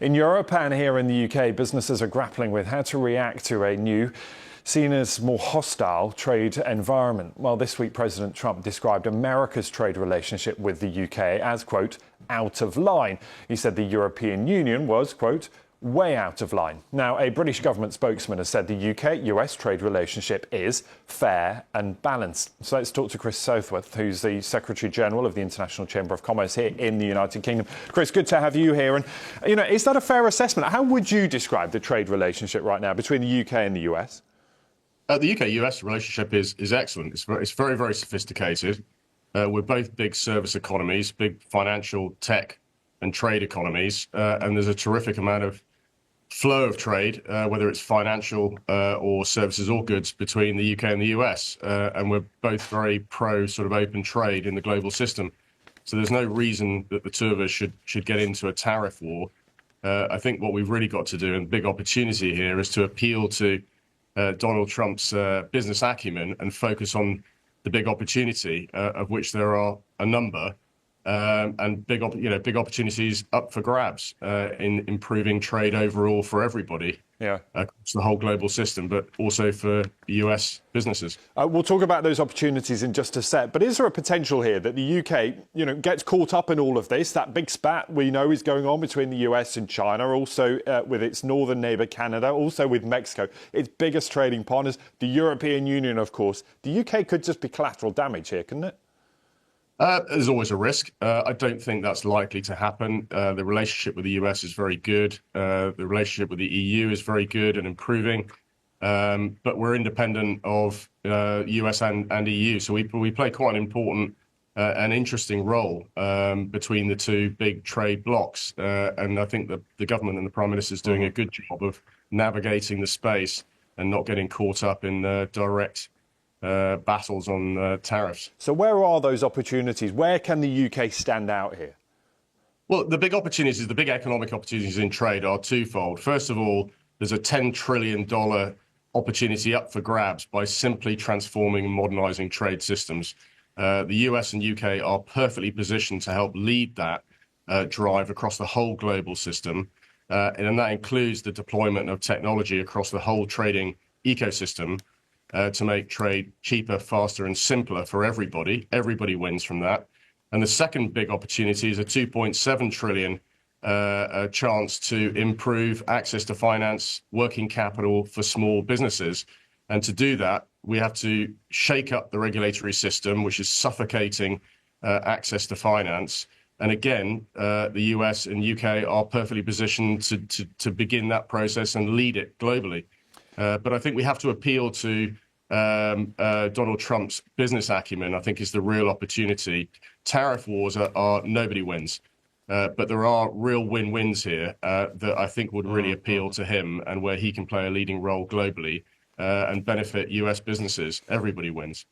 In Europe and here in the UK, businesses are grappling with how to react to a new, seen as more hostile trade environment. Well, this week, President Trump described America's trade relationship with the UK as, quote, out of line. He said the European Union was, quote, way out of line. Now, a British government spokesman has said the UK-US trade relationship is fair and balanced. So let's talk to Chris Southworth, who's the Secretary-General of the International Chamber of Commerce here in the United Kingdom. Chris, good to have you here. And, is that a fair assessment? How would you describe the trade relationship right now between the UK and the US? The UK-US relationship is excellent. It's very, very sophisticated. We're both big service economies, big financial, tech and trade economies, and there's a terrific amount of flow of trade, whether it's financial or services or goods between the UK and the US. And we're both very pro sort of open trade in the global system. So there's no reason that the two of us should get into a tariff war. I think what we've really got to do, and the big opportunity here, is to appeal to Donald Trump's business acumen and focus on the big opportunity, of which there are a number, and big opportunities up for grabs in improving trade overall for everybody, across the whole global system, but also for US businesses. We'll talk about those opportunities in just a sec. But is there a potential here that the UK, gets caught up in all of this? That big spat we know is going on between the US and China, also with its northern neighbour Canada, also with Mexico, its biggest trading partners, the European Union, of course. The UK could just be collateral damage here, couldn't it? There's always a risk. I don't think that's likely to happen. The relationship with the US is very good. The relationship with the EU is very good and improving. But we're independent of US and EU. So we play quite an important and interesting role between the two big trade blocs. And I think the government and the Prime Minister is doing a good job of navigating the space and not getting caught up in direct battles on tariffs. So where are those opportunities? Where can the UK stand out here? Well, the big opportunities, the big economic opportunities in trade are twofold. First of all, there's a $10 trillion opportunity up for grabs by simply transforming and modernizing trade systems. The US and UK are perfectly positioned to help lead that drive across the whole global system. And that includes the deployment of technology across the whole trading ecosystem, to make trade cheaper, faster and simpler for everybody. Everybody wins from that. And the second big opportunity is a 2.7 trillion chance to improve access to finance, working capital for small businesses. And to do that, we have to shake up the regulatory system, which is suffocating access to finance. And again, the US and UK are perfectly positioned to begin that process and lead it globally. But I think we have to appeal to Donald Trump's business acumen, I think, is the real opportunity. Tariff wars are nobody wins, but there are real win-wins here that I think would really appeal to him, and where he can play a leading role globally and benefit US businesses. Everybody wins.